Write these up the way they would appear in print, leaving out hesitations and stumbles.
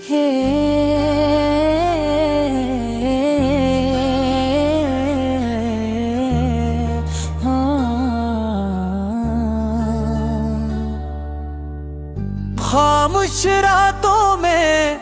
हे खामोश रातों में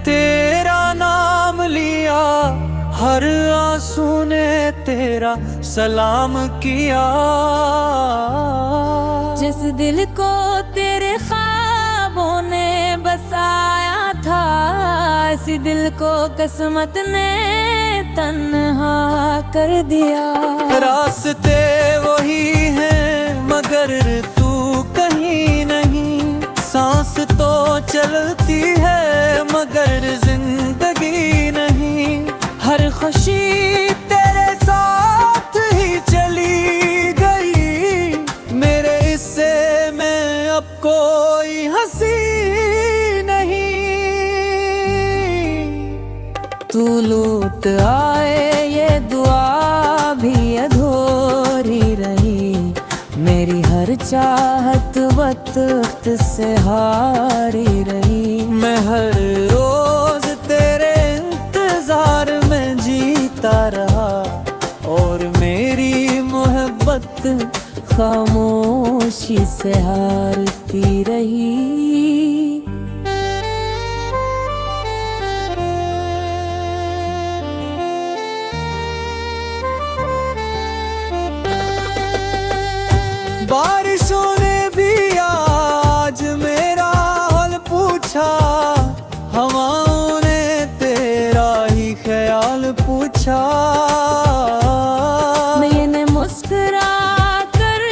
तेरा नाम लिया, हर आंसू ने तेरा सलाम किया। जिस दिल को तेरे ख्वाबों ने बसाया था, इसी दिल को किस्मत ने तन्हा कर दिया। रास्ते वही हैं मगर तू कहीं नहीं, सांस तो चलती है मगर जिंदगी नहीं। हर खुशी तेरे साथ ही चली गई, मेरे हिस्से में अब कोई हंसी नहीं। तू लूट आए ये दुआ भी अधूरी रही, मेरी हर चाहत वक्त से हारी रही। मैं हर रोज तेरे इंतजार में जीता रहा, और मेरी मोहब्बत खामोशी से हारती रही। बारिशों ने भी आज मेरा हाल पूछा, हवाओं ने तेरा ही ख्याल पूछा। मैंने मुस्कुरा कर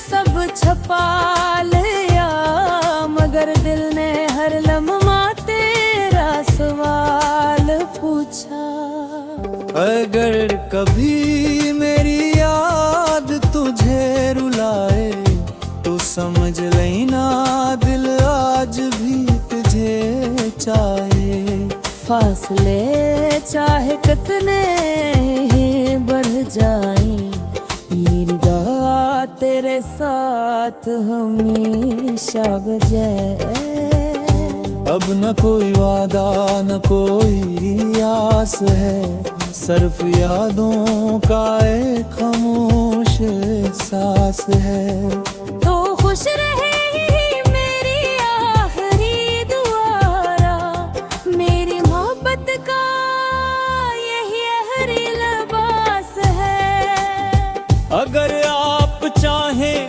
सब छपा लिया, मगर दिल ने हर लम्हा तेरा सवाल पूछा। अगर कभी मेरी याद तुझे रुलाए, तो समझ लेना दिल आज भी तुझे चाहे। फासले चाहे कितने ही बढ़ जाएं, ये निगाह तेरे साथ हमेशा बजाए। अब न कोई वादा न कोई आस है, सिर्फ यादों का एक खामोश एहसास है। तो खुश रहे मेरी आखिरी दुआरा, मेरी मोहब्बत का यही आखिरी लिबास है। अगर आप चाहें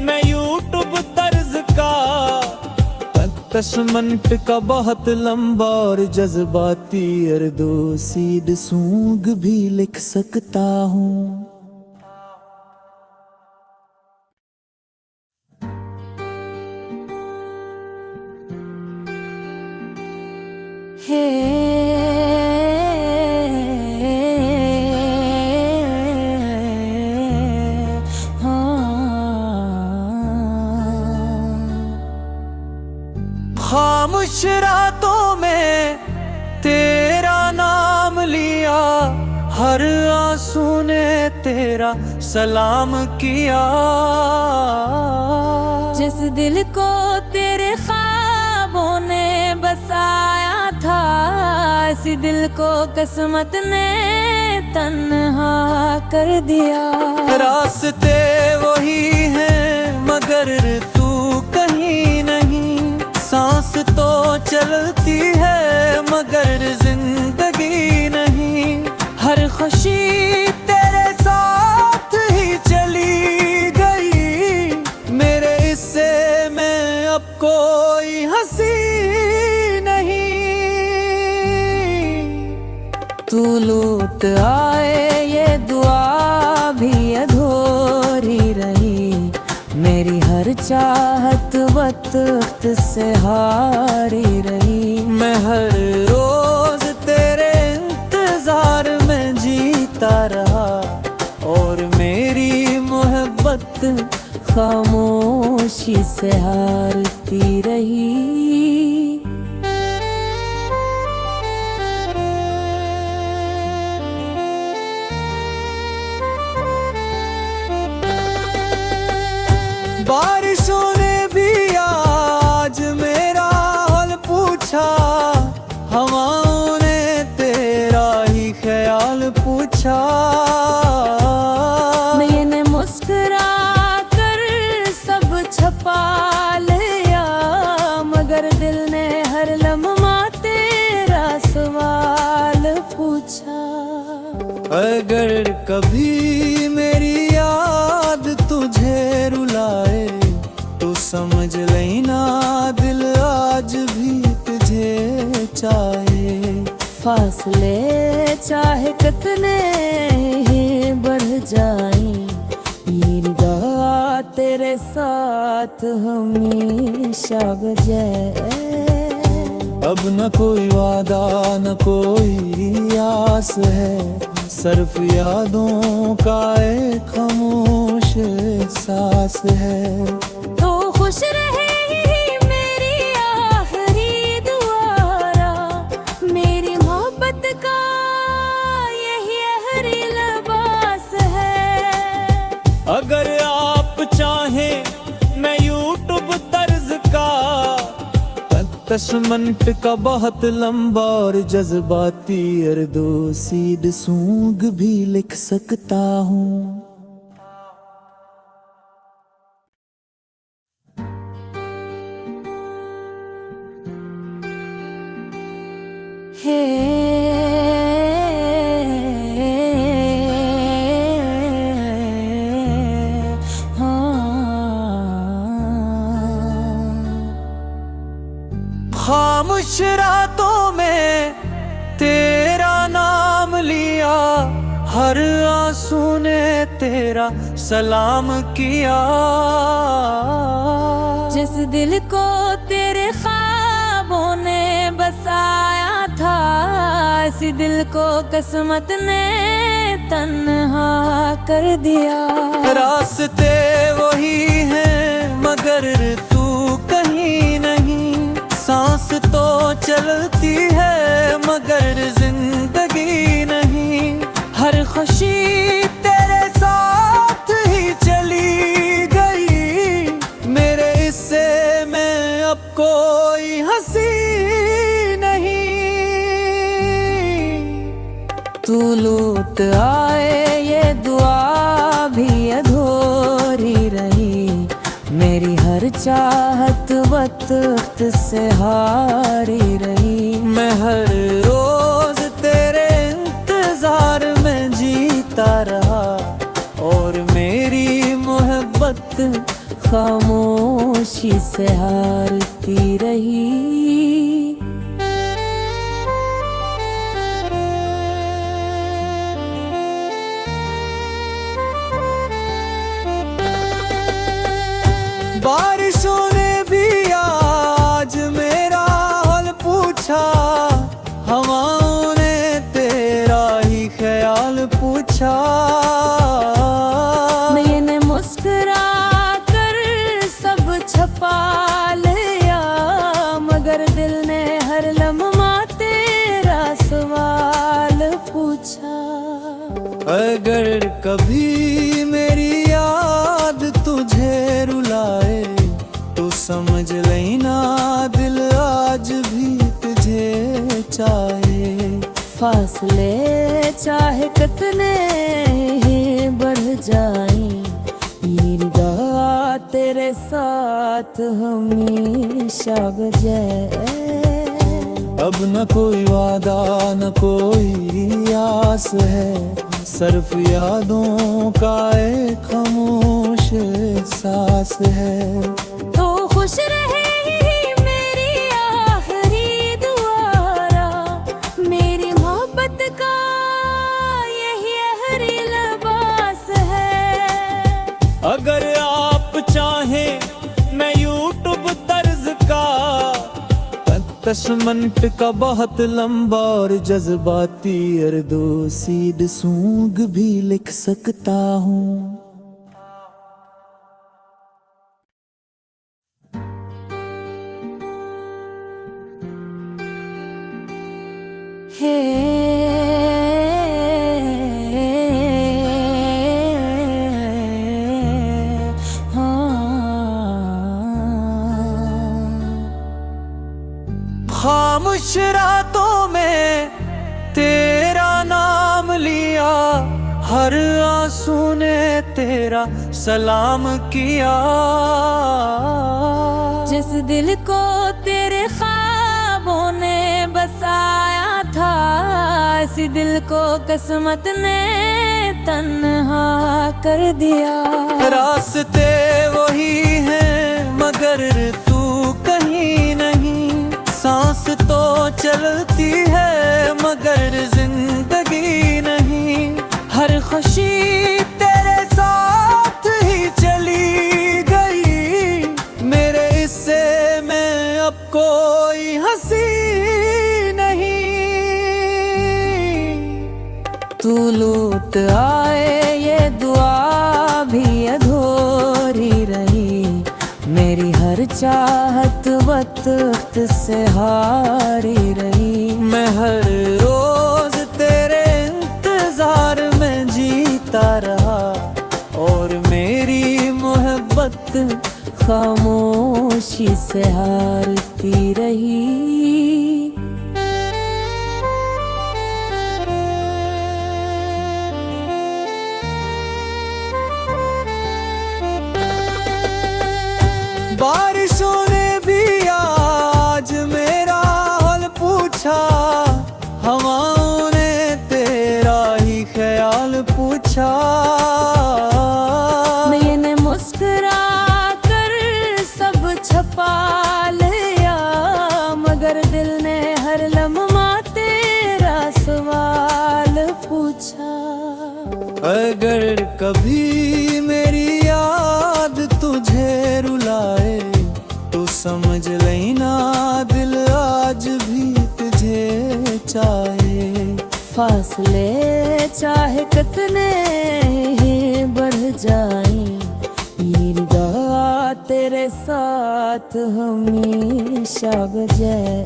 मैं यूट्यूब तर्ज का 10 मिनट का बहुत लंबा और जज्बाती अर्दो सीड सूंग भी लिख सकता हूँ। हे खामोश रातों में तेरा नाम लिया, हर आंसू ने तेरा सलाम किया। जिस दिल को तेरे ख्वाबों ने बसाया था, इसी दिल को किस्मत ने तन्हा कर दिया। रास्ते वही हैं मगर तू कहीं नहीं, सांस तो चलती है मगर जिंदगी नहीं। हर खुशी तेरे साथ ही चली गई, मेरे हिस्से में अब कोई हंसी नहीं। तू लूट आए ये दुआ भी अधूरी रही, मेरी हर चाहत वक्त से हारी रही। मैं हर रोज तेरे इंतजार में जीता रहा, और मेरी मोहब्बत खामोशी से हारती रही। बारिशों ने भी आज मेरा हाल पूछा, कभी मेरी याद तुझे रुलाए तो समझ लेना दिल आज भी तुझे चाहे। फासले चाहे कितने ही बढ़ जाएं, ये निगाह तेरे साथ हमेशा बजाए। अब न कोई वादा न कोई आस है, सिर्फ यादों का एक खामोश एहसास है। तो खुश रहे मेरी आखिरी दुआरा, मेरी मोहब्बत का यही हरी लिबास है। अगर आप चाहें मैं यूट्यूब तर्ज का 10 मिनट का बहुत लंबा और जज्बाती अर्दो सीड सूंग भी लिख सकता हूँ। हे खामोश रातों में तेरा नाम लिया, हर आंसू ने तेरा सलाम किया। जिस दिल को तेरे ख्वाबों ने बसाया था, इसी दिल को किस्मत ने तन्हा कर दिया। रास्ते वही हैं मगर तू कहीं नहीं, सांस तो चलती है मगर जिंदगी नहीं। हर खुशी तेरे साथ ही चली गई, मेरे हिस्से में अब कोई हंसी नहीं। तू लौट आए ये दुआ भी अधूरी रही, मेरी हर चाहत वक्त से हारी रही। मैं हर रोज तेरे इंतजार में जीता रहा और मेरी मोहब्बत खामोशी से हारती रही। बारिशों ने भी आज मेरा हाल पूछा, हवाओं ने तेरा ही ख्याल पूछा। मैंने मुस्कुरा कर सब छपा लिया, मगर दिल ने हर लम्हा तेरा सवाल पूछा। अगर कभी मेरी याद तुझे रुलाए तो समझ लेना दिल आज भी तुझे चाहे। फासले चाहे कितने ही बढ़ जाएं, ये निगाह तेरे साथ हमेशा बजाए। अब न कोई वादा न कोई आस है, सिर्फ यादों का एक खामोश एहसास है। तो खुश रहे मेरी आखिरी दुआरा, मेरी मोहब्बत का यही हरी लिबास है। अगर आप चाहें मैं यूट्यूब तर्ज का 10 मिनट का बहुत लंबा और जज्बाती अर्दो सीड सूंग भी लिख सकता हूँ। हे खामोश रातों में तेरा नाम लिया, हर आंसू ने तेरा सलाम किया। जिस दिल को तेरे ख्वाबों ने बसाया था, इसी दिल को किस्मत ने तन्हा कर दिया। रास्ते वही हैं मगर तू कहीं नहीं, सांस तो चलती है मगर जिंदगी नहीं। हर खुशी तेरे साथ ही चली गई, मेरे हिस्से में अब कोई हंसी नहीं। तू लूट आए ये दुआ भी अधूरी रही, मेरी हर चाहत वक्त से हारी रही। मैं हर रोज तेरे इंतजार में जीता रहा और मेरी मोहब्बत खामोशी से हारती रही। बारिशों ने भी आज मेरा हाल पूछा, हवाओं ने तेरा ही ख्याल पूछा। मैंने मुस्कुरा कर सब छपा लिया, मगर दिल ने हर लम्हा तेरा सवाल पूछा। अगर कभी मेरी याद तुझे रुलाए तो समझ लेना दिल आज भी तुझे चाहे। फासले चाहे कितने ही बढ़ जाएं, ये निगाह तेरे साथ हमेशा बजाए।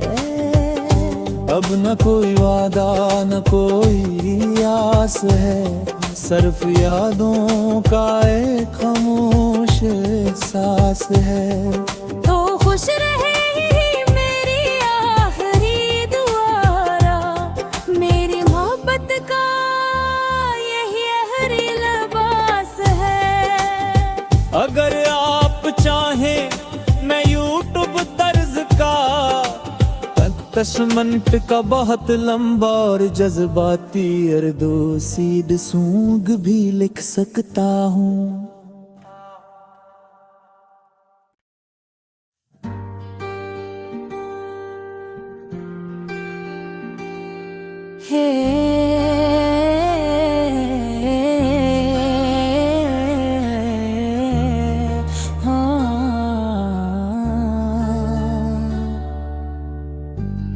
अब न कोई वादा न कोई आस है, सिर्फ यादों का एक खामोश एहसास है। तो खुश रहे मेरी आखिरी दुआरा, मेरी मोहब्बत का यही आखिरी लिबास है। अगर आप चाहें मैं यूट्यूब तर्ज का 10 मिनट का बहुत लंबा और जज्बाती अर्दो सीध सूंग भी लिख सकता हूँ। हे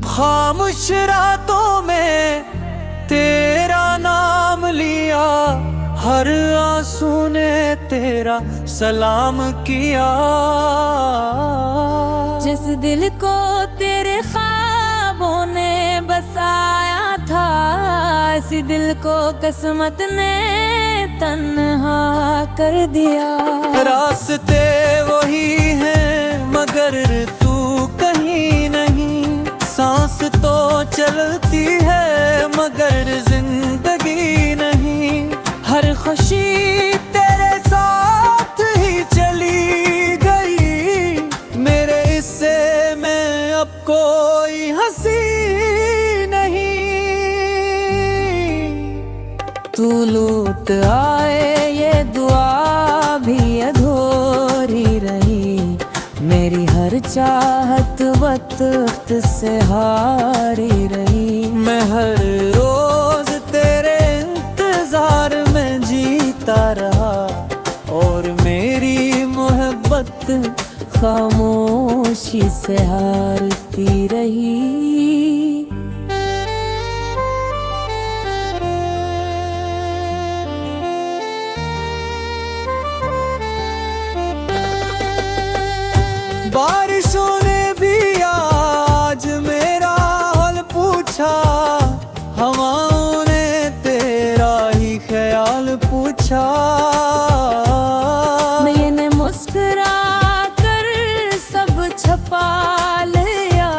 खामोश रातों में तेरा नाम लिया, हर आंसू ने तेरा सलाम किया। जिस दिल को तेरे ख्वाबों ने बसाया था, इसी दिल को किस्मत ने तन्हा कर दिया। रास्ते वही हैं मगर तू कहीं नहीं, सांस तो चलती है मगर जिंदगी नहीं। हर खुशी तेरे साथ ही चली गई, मेरे हिस्से में अब कोई हंसी नहीं। तू लूट आए ये दुआ भी अधूरी रही, मेरी हर चाहत वक्त से हारी रही। मैं हर रोज तेरे इंतजार में जीता रहा और मेरी मोहब्बत खामोशी से हारती रही। बारिशों ने भी आज मेरा हाल पूछा, हवाओं ने तेरा ही ख्याल पूछा। मैंने मुस्कुरा कर सब छपा लिया,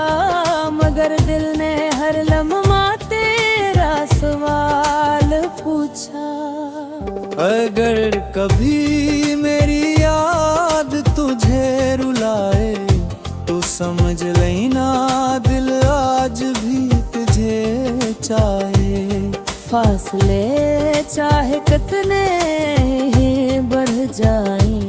मगर दिल ने हर लम्हा तेरा सवाल पूछा। अगर कभी मेरी याद तुझे रुलाए तो समझ लेना दिल आज भी तुझे चाहे। फासले चाहे कितने ही बढ़ जाएं,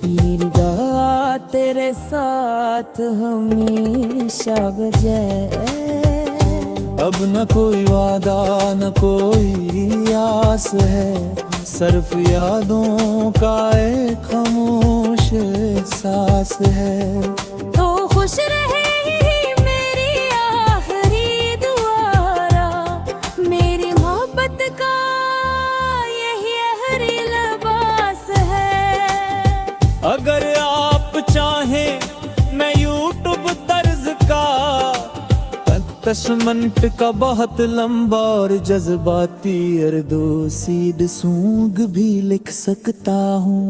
ये निगाह तेरे साथ हमेशा बजाए। अब न कोई वादा न कोई आस है, सिर्फ यादों का एक खामोश एहसास है। तो खुश रहे मेरी आखिरी दुआरा, मेरी मोहब्बत का यही हरी लिबास है। अगर आप चाहें मैं यूट्यूब तर्ज का 10 मिनट का बहुत लंबा और जज्बाती अर्दो सीड सॉन्ग भी लिख सकता हूँ।